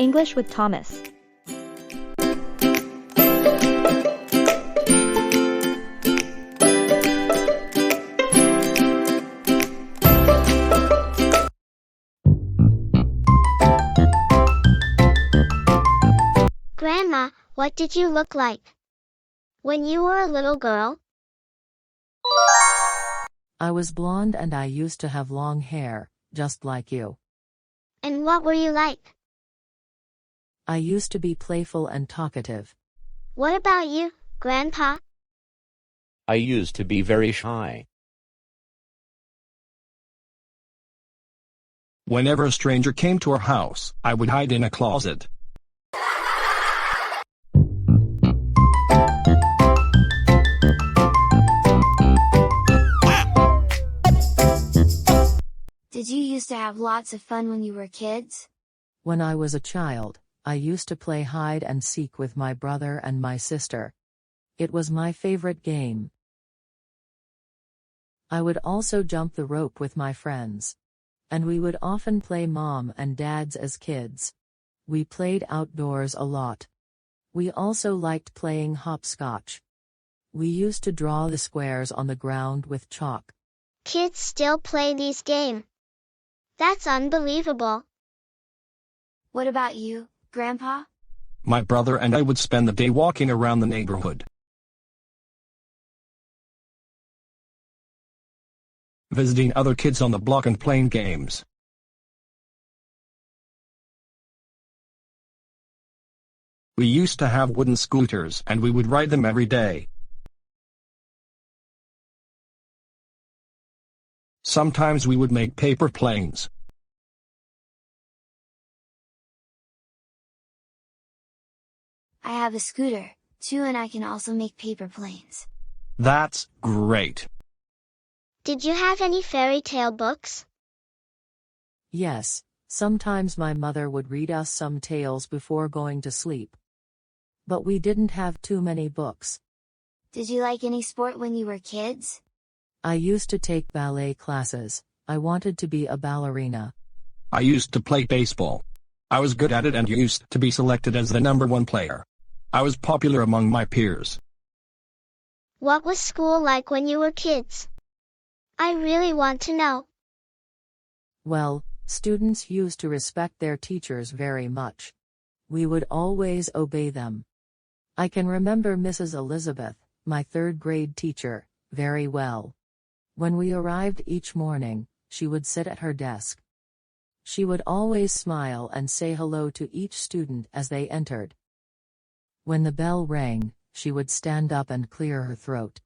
English with Thomas. Grandma, what did you look like when you were a little girl? I was blonde and I used to have long hair, just like you. And what were you like? I used to be playful and talkative. What about you, Grandpa? I used to be very shy. Whenever a stranger came to our house, I would hide in a closet. Did you used to have lots of fun when you were kids? When I was a child, I used to play hide and seek with my brother and my sister. It was my favorite game. I would also jump the rope with my friends. And we would often play mom and dads as kids. We played outdoors a lot. We also liked playing hopscotch. We used to draw the squares on the ground with chalk. Kids still play these games. That's unbelievable. What about you, Grandpa? My brother and I would spend the day walking around the neighborhood, visiting other kids on the block and playing games. We used to have wooden scooters and we would ride them every day. Sometimes we would make paper planes. I have a scooter, too, and I can also make paper planes. That's great. Did you have any fairy tale books? Yes, sometimes my mother would read us some tales before going to sleep. But we didn't have too many books. Did you like any sport when you were kids? I used to take ballet classes. I wanted to be a ballerina. I used to play baseball. I was good at it and used to be selected as the #1 player. I was popular among my peers. What was school like when you were kids? I really want to know. Well, students used to respect their teachers very much. We would always obey them. I can remember Mrs. Elizabeth, my third-grade teacher, very well. When we arrived each morning, she would sit at her desk. She would always smile and say hello to each student as they entered. When the bell rang, she would stand up and clear her throat.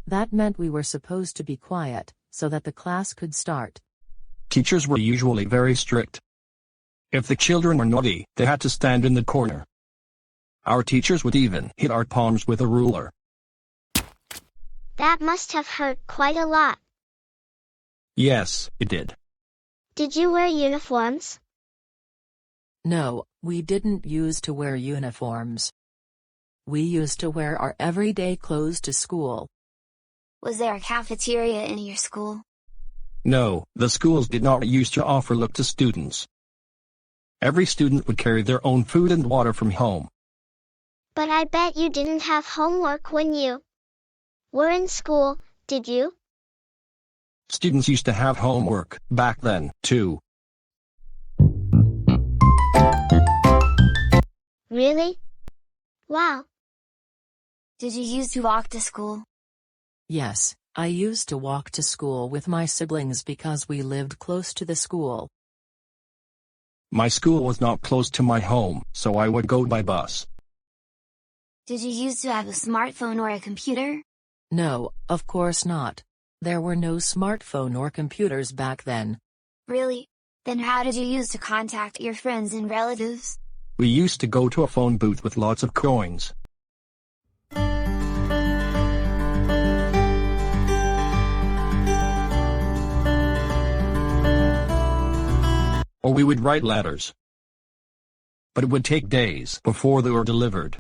That meant we were supposed to be quiet, so that the class could start. Teachers were usually very strict. If the children were naughty, they had to stand in the corner. Our teachers would even hit our palms with a ruler. That must have hurt quite a lot. Yes, it did. Did you wear uniforms? No, we didn't use to wear uniforms. We used to wear our everyday clothes to school. Was there a cafeteria in your school? No, the schools did not used to offer look to students. Every student would carry their own food and water from home. But I bet you didn't have homework when you were in school, did you? Students used to have homework back then, too. Really? Wow. Did you used to walk to school? Yes, I used to walk to school with my siblings because we lived close to the school. My school was not close to my home, so I would go by bus. Did you used to have a smartphone or a computer? No, of course not. There were no smartphone or computers back then. Really? Then how did you use to contact your friends and relatives? We used to go to a phone booth with lots of coins. Or we would write letters. But it would take days before they were delivered.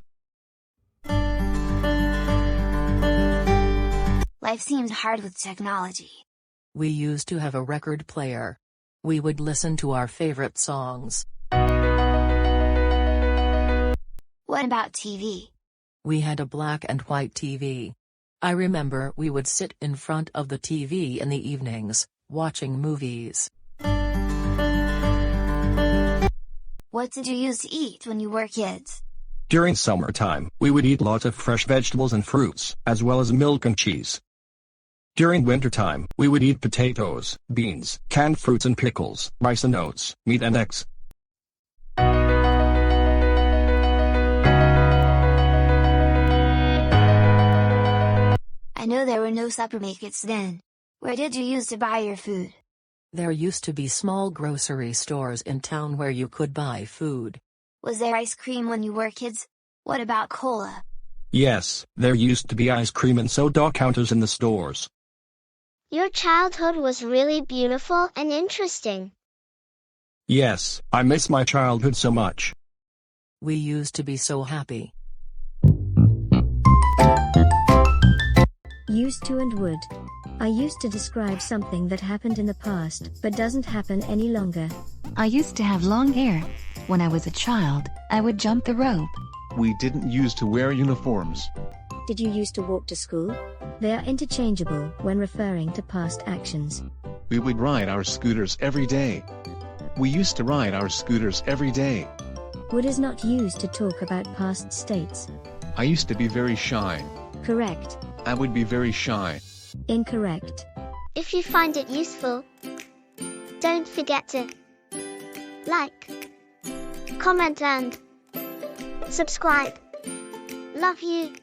Life seems hard with technology. We used to have a record player. We would listen to our favorite songs. What about TV? We had a black and white TV. I remember we would sit in front of the TV in the evenings, watching movies. What did you used to eat when you were kids? During summertime, we would eat lots of fresh vegetables and fruits, as well as milk and cheese. During wintertime, we would eat potatoes, beans, canned fruits and pickles, rice and oats, meat and eggs. I know there were no supermarkets then. Where did you use to buy your food? There used to be small grocery stores in town where you could buy food. Was there ice cream when you were kids? What about cola? Yes, there used to be ice cream and soda counters in the stores. Your childhood was really beautiful and interesting. Yes, I miss my childhood so much. We used to be so happy. Used to and would. I used to describe something that happened in the past but doesn't happen any longer. I used to have long hair. When I was a child, I would jump the rope. We didn't used to wear uniforms. Did you used to walk to school? They are interchangeable when referring to past actions. We would ride our scooters every day. We used to ride our scooters every day. Would is not used to talk about past states. I used to be very shy. Correct. I would be very shy. Incorrect. If you find it useful, don't forget to like, comment and subscribe. Love you.